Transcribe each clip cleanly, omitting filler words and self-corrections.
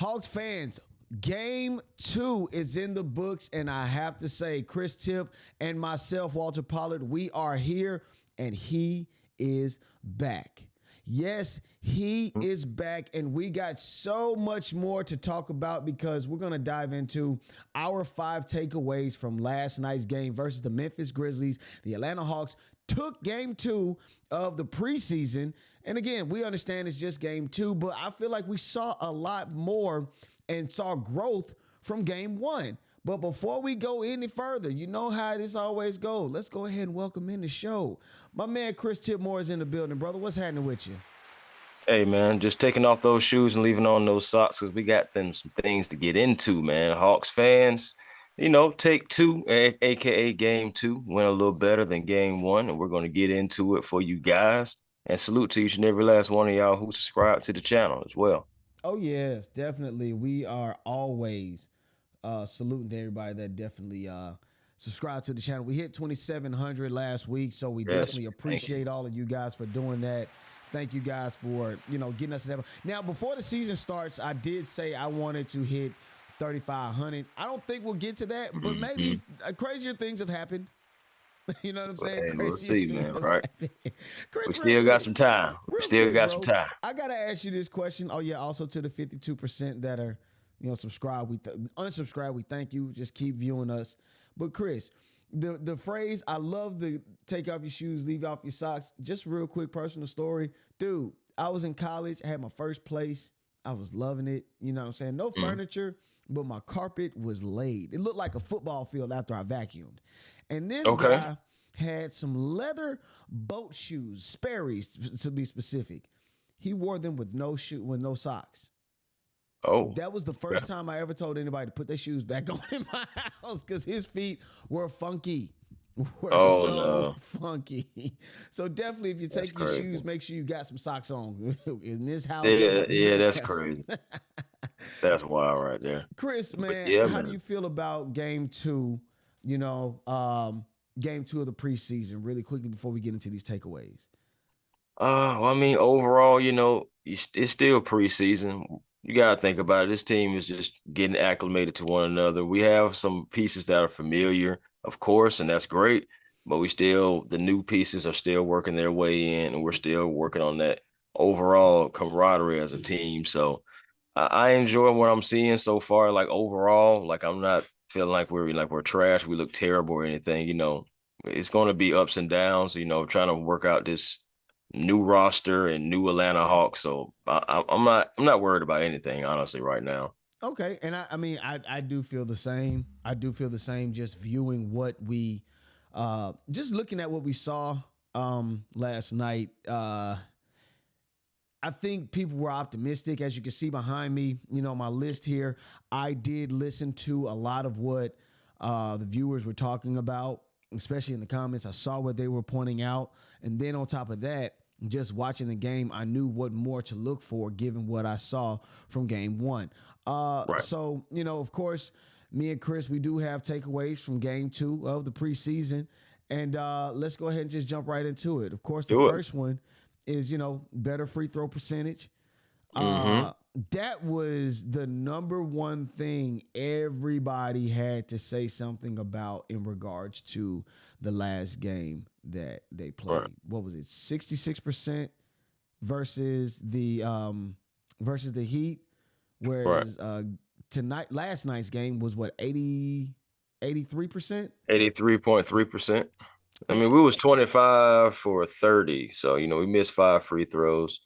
Hawks fans, game 2 is in the books, and I have to say, Chris Tip and myself, Walter Pollard, we are here, and he is back. Yes, he is back, and we got so much more to talk about because we're going to dive into our 5 takeaways from last night's game versus the Memphis Grizzlies. The Atlanta Hawks took game 2 of the preseason. And again, we understand it's just game 2, but I feel like we saw a lot more and saw growth from game 1. But before we go any further, you know how this always goes. Let's go ahead and welcome in the show. My man Chris Tipmore is in the building, brother. What's happening with you? Hey, man, just taking off those shoes and leaving on those socks because we got them some things to get into, man. Hawks fans, take 2, a.k.a. game 2, went a little better than game 1, and we're going to get into it for you guys. And salute to each and every last one of y'all who subscribe to the channel as well. Oh, yes, definitely. We are always saluting to everybody that definitely subscribe to the channel. We hit 2,700 last week, so we definitely appreciate all of you guys for doing that. Thank you guys for, getting us there. Now, before the season starts, I did say I wanted to hit 3,500. I don't think we'll get to that, but maybe crazier things have happened. You know what I'm saying? Hey, we'll see, man, right? Chris, we still got some time. Some time. I got to ask you this question. Oh, yeah, also to the 52% that are, subscribe. Unsubscribe, we thank you. Just keep viewing us. But, Chris, the phrase, I love the take off your shoes, leave off your socks. Just real quick personal story. Dude, I was in college. I had my first place. I was loving it. You know what I'm saying? No furniture, but my carpet was laid. It looked like a football field after I vacuumed. And this guy had some leather boat shoes, Sperry's to be specific. He wore them with no socks. Oh, that was the first time I ever told anybody to put their shoes back on in my house because his feet were funky. Funky. So definitely, if you take your shoes, make sure you got some socks on. In this house, yeah, that's crazy. That's wild right there. Chris, man, how do you feel about game 2? Game 2 of the preseason, really quickly before we get into these takeaways. Overall, it's still preseason. You got to think about it. This team is just getting acclimated to one another. We have some pieces that are familiar, of course, and that's great. But the new pieces are still working their way in, and we're still working on that overall camaraderie as a team. So I enjoy what I'm seeing so far. Like overall, like I'm not feeling like we're trash. We look terrible or anything. It's going to be ups and downs. Trying to work out this new roster and new Atlanta Hawks. So I'm not worried about anything, honestly, right now. Okay. And I do feel the same. I do feel the same just viewing what we just looking at what we saw last night. I think people were optimistic. As you can see behind me, my list here, I did listen to a lot of what the viewers were talking about, especially in the comments. I saw what they were pointing out. And then on top of that, just watching the game, I knew what more to look for given what I saw from game 1. So, of course, me and Chris, we do have takeaways from game 2 of the preseason. And let's go ahead and just jump right into it. Of course, the first one is, better free throw percentage. That was the number one thing everybody had to say something about in regards to the last game that they played. Right. What was it? 66% versus the Heat, whereas last night's game was what, 83%? 83.3%. I mean, we was 25 for 30, so we missed 5 free throws,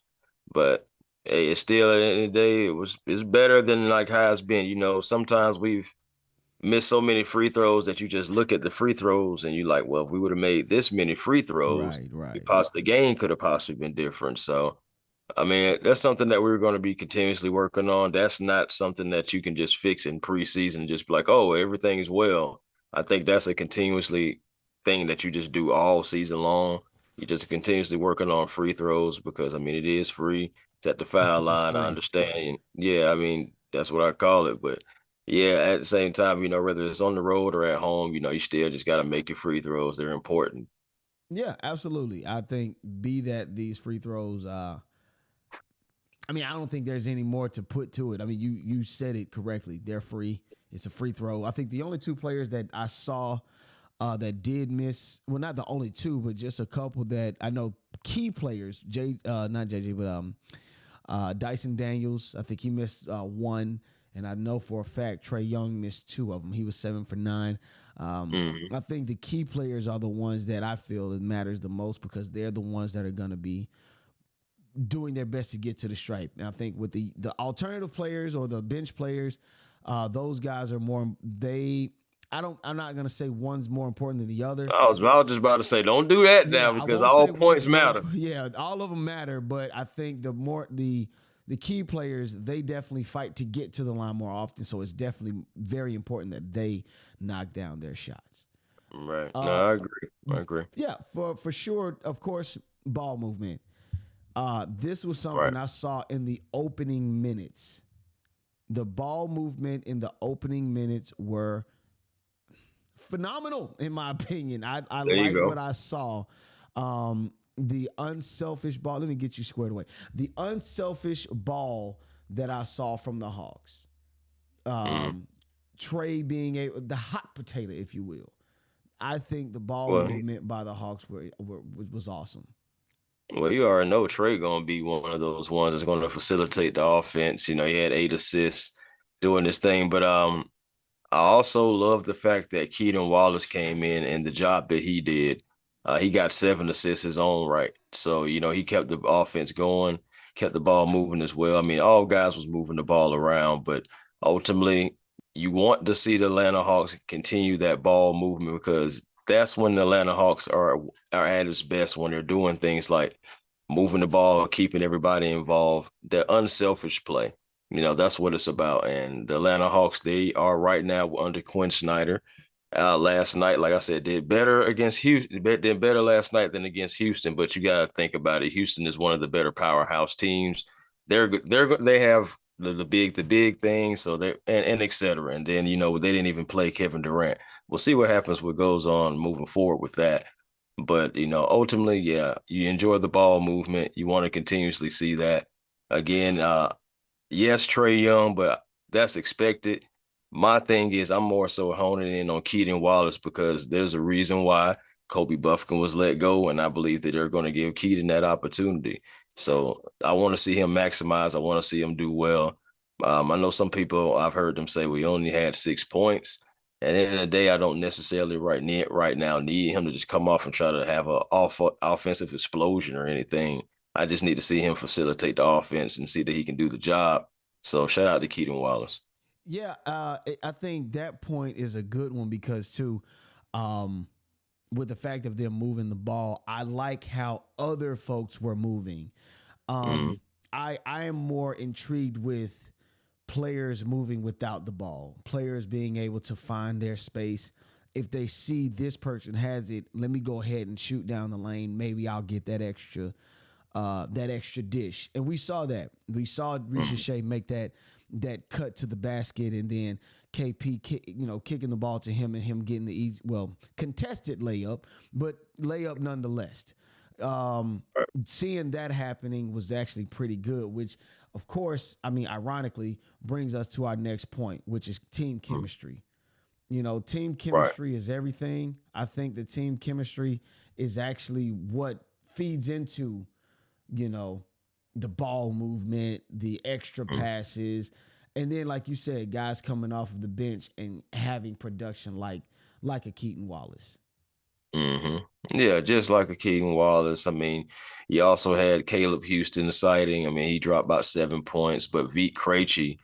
but hey, it's still at the end of the day, it's better than like how it's been. Sometimes we've missed so many free throws that you just look at the free throws and you like, well, if we would have made this many free throws, the game could have possibly been different. So, that's something that we're going to be continuously working on. That's not something that you can just fix in preseason and just be like, oh, everything is well. I think that's a continuously thing that you just do all season long. You're just continuously working on free throws because, it is free. It's at the foul line, I understand. Yeah, that's what I call it. But, yeah, at the same time, whether it's on the road or at home, you still just got to make your free throws. They're important. Yeah, absolutely. I think be that these free throws I mean, I don't think there's any more to put to it. I mean, you said it correctly. They're free. It's a free throw. I think the only two players that I saw that did miss, well, not the only two, but just a couple that I know key players, not JJ, but Dyson Daniels. I think he missed one, and I know for a fact Trae Young missed two of them. He was 7 for 9. I think the key players are the ones that I feel it matters the most because they're the ones that are going to be doing their best to get to the stripe. And I think with the alternative players or the bench players, those guys are more. I'm not gonna say one's more important than the other. I was just about to say, don't do that now because all points matter. Yeah, all of them matter, but I think the key players, they definitely fight to get to the line more often. So it's definitely very important that they knock down their shots. Right. No, I agree. Yeah, for sure. Of course, ball movement. This was something I saw in the opening minutes. The ball movement in the opening minutes were phenomenal, in my opinion. I like what I saw. The unselfish ball. Let me get you squared away. The unselfish ball that I saw from the Hawks. Trae being the hot potato, if you will. I think the ball movement by the Hawks was awesome. Well, you already know Trae going to be one of those ones that's going to facilitate the offense. You know, he had 8 assists doing this thing. But I also love the fact that Keaton Wallace came in and the job that he did. He got 7 assists his own right. So, you know, he kept the offense going, kept the ball moving as well. I mean, all guys was moving the ball around. But ultimately, you want to see the Atlanta Hawks continue that ball movement because that's when the Atlanta Hawks are at its best, when they're doing things like moving the ball, keeping everybody involved, the unselfish play. You know, that's what it's about. And the Atlanta Hawks, they are right now under Quin Snyder. Last night, like I said, did better against Houston, did better last night than against Houston. But you got to think about it. Houston is one of the better powerhouse teams. They have the big things, so they and et cetera. And then, you know, they didn't even play Kevin Durant. We'll see what happens, what goes on moving forward with that. But, you know, ultimately, yeah, you enjoy the ball movement. You want to continuously see that. Again, yes, Trae Young, but that's expected. My thing is I'm more so honing in on Keaton Wallace because there's a reason why Kobe Buffkin was let go, and I believe that they're going to give Keaton that opportunity. So I want to see him maximize. I want to see him do well. I know some people, I've heard them say we only had 6 points. At the end of the day, I don't necessarily right now need him to just come off and try to have an offensive explosion or anything. I just need to see him facilitate the offense and see that he can do the job. So shout out to Keaton Wallace. Yeah, I think that point is a good one because, too, with the fact of them moving the ball, I like how other folks were moving. I am more intrigued with players moving without the ball, players being able to find their space. If they see this person has it, let me go ahead and shoot down the lane. Maybe I'll get that extra dish. And we saw that. We saw Risacher make that cut to the basket, and then KP, kicking the ball to him and him getting the contested layup, but layup nonetheless. Seeing that happening was actually pretty good, which, of course, I mean, ironically, brings us to our next point, which is team chemistry. You know, team chemistry is everything. I think the team chemistry is actually what feeds into, you know, the ball movement, the extra passes, and then, like you said, guys coming off of the bench and having production like a Keaton Wallace. Yeah, just like a Keaton Wallace. I mean, you also had Caleb Houston sighting. I mean, he dropped about 7 points, but Vit Krejci,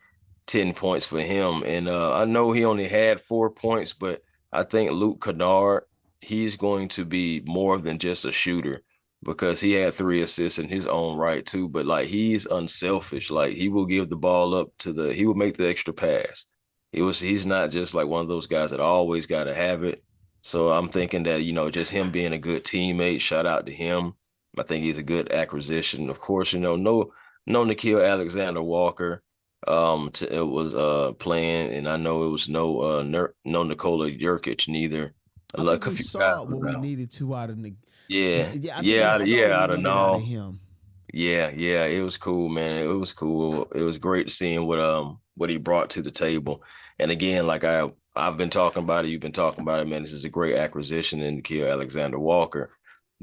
10 points for him. And I know he only had 4 points, but I think Luke Kennard, he's going to be more than just a shooter because he had 3 assists in his own right too. But like, he's unselfish. Like, he will give the ball up he will make the extra pass. He's not just like one of those guys that always got to have it. So I'm thinking that, you know, just him being a good teammate, shout out to him. I think he's a good acquisition. Of course, you know, no Nickeil Alexander-Walker it was playing, and I know it was no Nikola Jokic neither. I think we saw what we needed to out of out of him. Yeah, it was cool, man. It was cool. It was great seeing what he brought to the table. And again, like I've been talking about it, you've been talking about it, man. This is a great acquisition in Nikhil Alexander Walker.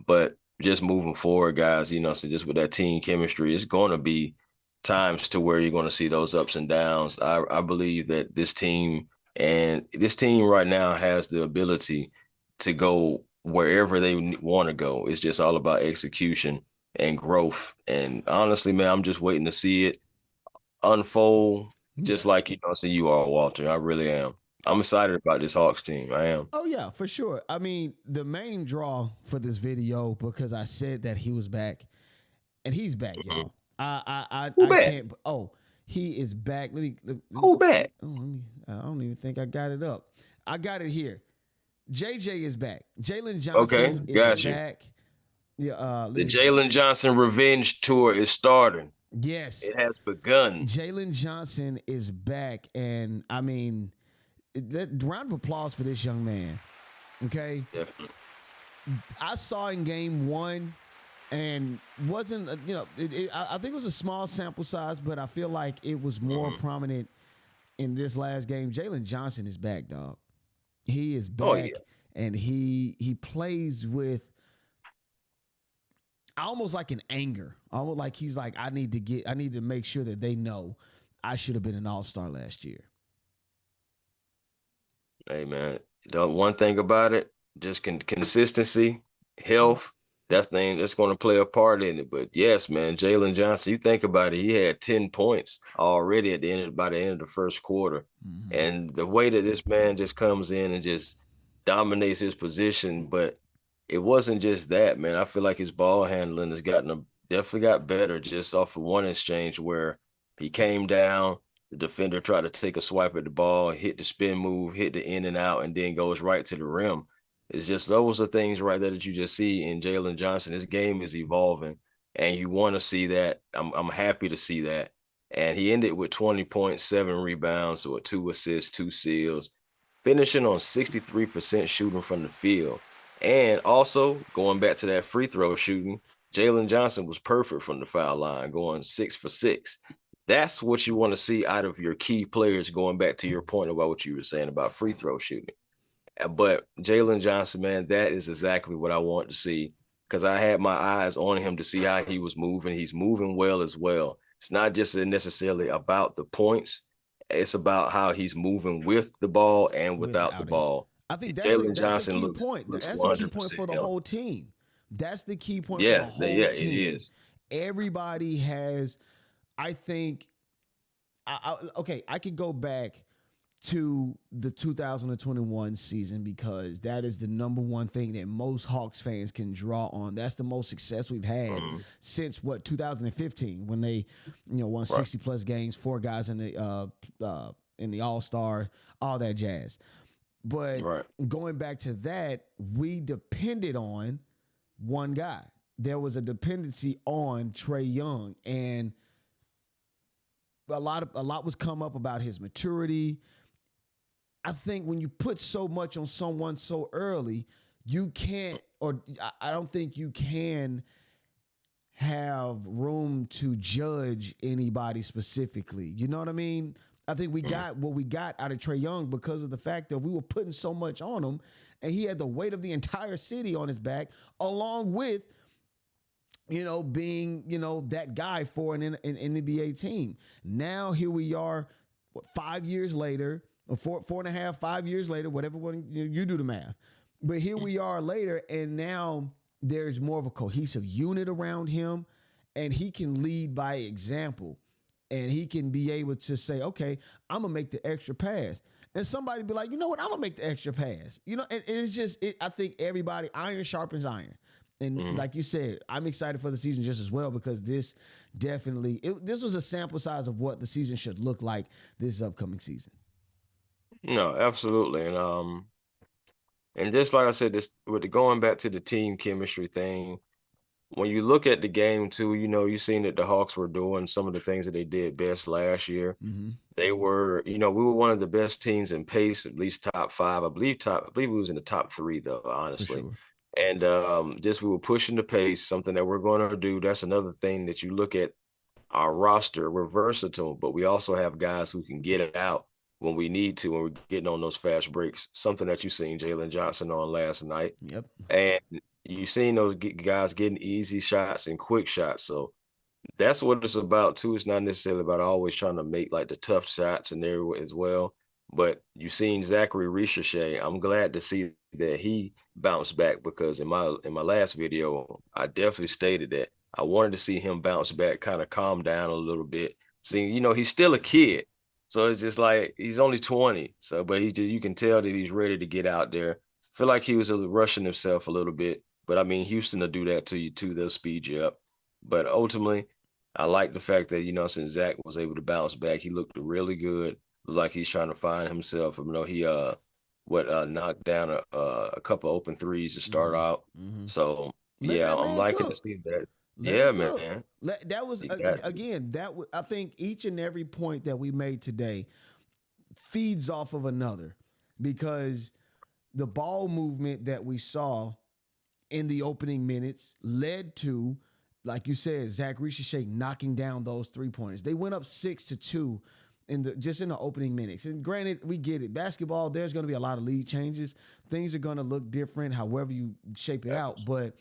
But just moving forward, guys, so just with that team chemistry, it's going to be times to where you're going to see those ups and downs. I believe that this team right now has the ability to go wherever they want to go. It's just all about execution and growth. And honestly, man, I'm just waiting to see it unfold, just like so you are, Walter. I really am. I'm excited about this Hawks team. I am. Oh yeah, for sure. I mean, the main draw for this video, because I said that he was back, and he's back, Mm-hmm. y'all. I Who I back? can't. Oh, he is back. Who back? I don't even think I got it up. I got it here. JJ is back. Jalen Okay, Johnson is got you. back. Yeah. The Jalen Johnson revenge tour is starting. Yes. It has begun. Jalen Johnson is back, and I mean, round of applause for this young man. Okay. Definitely. I saw in game one, and wasn't I think it was a small sample size, but I feel like it was more prominent in this last game. Jalen Johnson is back, dog. He is back, Oh, yeah. and he plays with almost like an anger, almost like he's like, I need to make sure that they know I should have been an all-star last year. Hey, man, the one thing about it, just consistency, health, that's going to play a part in it. But yes, man, Jalen Johnson, you think about it, he had 10 points already by the end of the first quarter. Mm-hmm. And the way that this man just comes in and just dominates his position, but it wasn't just that, man. I feel like his ball handling has definitely got better just off of one exchange where he came down, the defender tried to take a swipe at the ball, hit the spin move, hit the in and out, and then goes right to the rim. It's just those are things right there that you just see in Jalen Johnson. His game is evolving, and you want to see that. I'm happy to see that. And he ended with 20 points, 7 rebounds, with 2 assists, 2 steals, finishing on 63% shooting from the field. And also, going back to that free throw shooting, Jalen Johnson was perfect from the foul line, going 6 for 6. That's what you want to see out of your key players, going back to your point about what you were saying about free throw shooting. But Jalen Johnson, man, that is exactly what I want to see, because I had my eyes on him to see how he was moving. He's moving well as well. It's not just necessarily about the points. It's about how he's moving with the ball and without the ball. I think that's a key point. That's a key point for the whole team. That's the key point for the whole team. Yeah, it is. Everybody has, I think, I could go back to the 2021 season, because that is the number one thing that most Hawks fans can draw on. That's the most success we've had since 2015, when they won 60 plus games, 4 guys in the All-Star, all that jazz. But going back to that, we depended on one guy. There was a dependency on Trae Young, and a lot was come up about his maturity. I think when you put so much on someone so early, you can't, or I don't think you can have room to judge anybody specifically. You know what I mean? I think we got what we got out of Trae Young because of the fact that we were putting so much on him, and he had the weight of the entire city on his back, along with, being, that guy for an NBA team. Now here we are, 5 years later, or 4.5, 5 years later, whatever one you do the math. But here we are later, and now there's more of a cohesive unit around him, and he can lead by example, and he can be able to say, okay, I'm gonna make the extra pass. And somebody be like, you know what, I'm gonna make the extra pass. And it's just, I think everybody, iron sharpens iron. And like you said, I'm excited for the season just as well, because this definitely, this was a sample size of what the season should look like this upcoming season. No, absolutely. And just like I said, this with going back to the team chemistry thing, when you look at the game too, you've seen that the Hawks were doing some of the things that they did best last year. Mm-hmm. They were, we were one of the best teams in pace, at least top 5. I believe we was in the top 3 though, honestly. Sure. And just we were pushing the pace, something that we're going to do. That's another thing that you look at our roster. We're versatile, but we also have guys who can get it out when we need to, when we're getting on those fast breaks. Something that you seen Jalen Johnson on last night. Yep. And you seen those guys getting easy shots and quick shots. So that's what it's about too. It's not necessarily about always trying to make like the tough shots in there as well. But you've seen Zaccharie Risacher. I'm glad to see that he bounced back, because in my last video, I definitely stated that I wanted to see him bounce back, kind of calm down a little bit. See, he's still a kid. So it's just like he's only 20. So, but you can tell that he's ready to get out there. Feel like he was rushing himself a little bit. But I mean, Houston will do that to you too. They'll speed you up. But ultimately, I like the fact that, since Zach was able to bounce back, he looked really good. Looked like he's trying to find himself. He knocked down a couple open threes to start out. So I'm liking to see that. Man. That was again. I think each and every point that we made today feeds off of another, because the ball movement that we saw in the opening minutes led to, like you said, Zaccharie Risacher knocking down those 3-pointers. They went up 6-2 in the opening minutes. And granted, we get it. Basketball, there's going to be a lot of lead changes. Things are going to look different, however you shape it out. But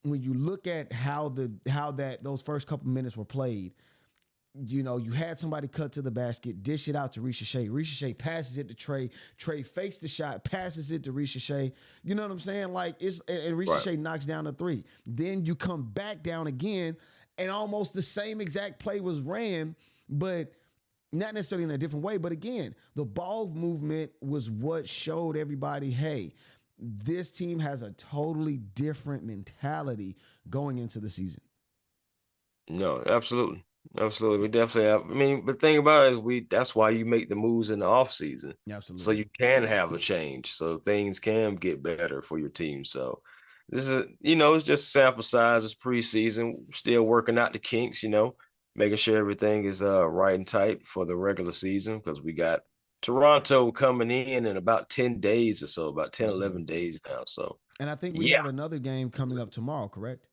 when you look at how those first couple minutes were played, you had somebody cut to the basket, dish it out to Risacher. Risacher passes it to Trae. Trae fakes the shot, passes it to Risacher. You know what I'm saying? And Risacher knocks down a 3. Then you come back down again, and almost the same exact play was ran, but not necessarily in a different way. But again, the ball movement was what showed everybody, hey, this team has a totally different mentality going into the season. No, absolutely. Absolutely. We definitely have. I mean, the thing about it is that's why you make the moves in the off season. Absolutely. So you can have a change. So things can get better for your team. So this is, it's just a sample size. It's preseason. Still working out the kinks, making sure everything is right and tight for the regular season, because we got Toronto coming in about 10 days or so, about 10, 11 days now. So, and I think we have another game coming up tomorrow, correct?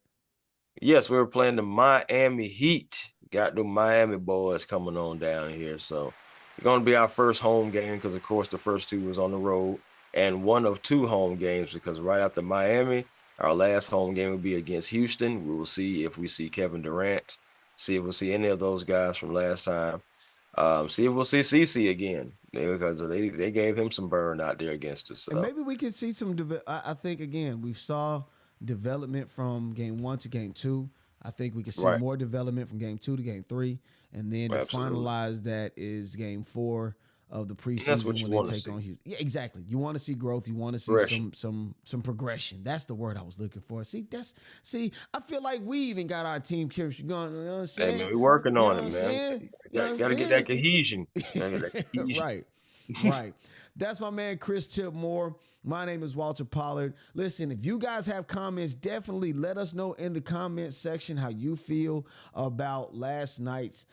Yes, we were playing the Miami Heat. Got the Miami boys coming on down here. So it's going to be our first home game, because, of course, the first 2 was on the road, and one of 2 home games, because right after Miami, our last home game will be against Houston. We will see if we see Kevin Durant, see if we'll see any of those guys from last time. See if we'll see CC again, because they gave him some burn out there against us. So. And maybe we could see some. I think, again, we saw development from game 1 to game 2. I think we can see more development from game 2 to game 3, and then to finalize that is game 4 of the preseason when they take on Houston. Yeah, exactly. You want to see growth. You want to see some progression. That's the word I was looking for. I feel like we even got our team chemistry going. You know what I'm saying? Hey, man, we're working on it, man. Got to get that cohesion. Right. That's my man, Chris Tipmore. My name is Walter Pollard. Listen, if you guys have comments, definitely let us know in the comment section how you feel about last night's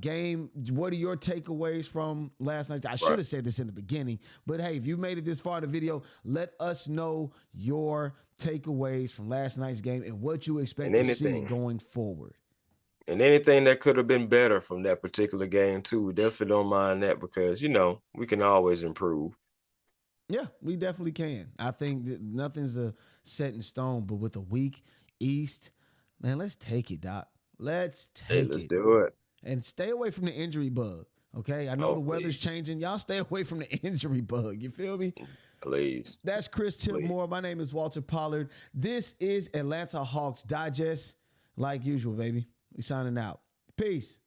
game. What are your takeaways from last night? I should have said this in the beginning, but hey, if you made it this far in the video, let us know your takeaways from last night's game and what you expect to see going forward. And anything that could have been better from that particular game, too, we definitely don't mind that, because, we can always improve. Yeah, we definitely can. I think that nothing's set in stone, but with a weak East, man, let's take it, Doc. Let's do it. And stay away from the injury bug, okay? I know the weather's changing. Y'all stay away from the injury bug. You feel me? Please. That's Chris Tipmore. My name is Walter Pollard. This is Atlanta Hawks Digest. Like usual, baby. We signing out. Peace.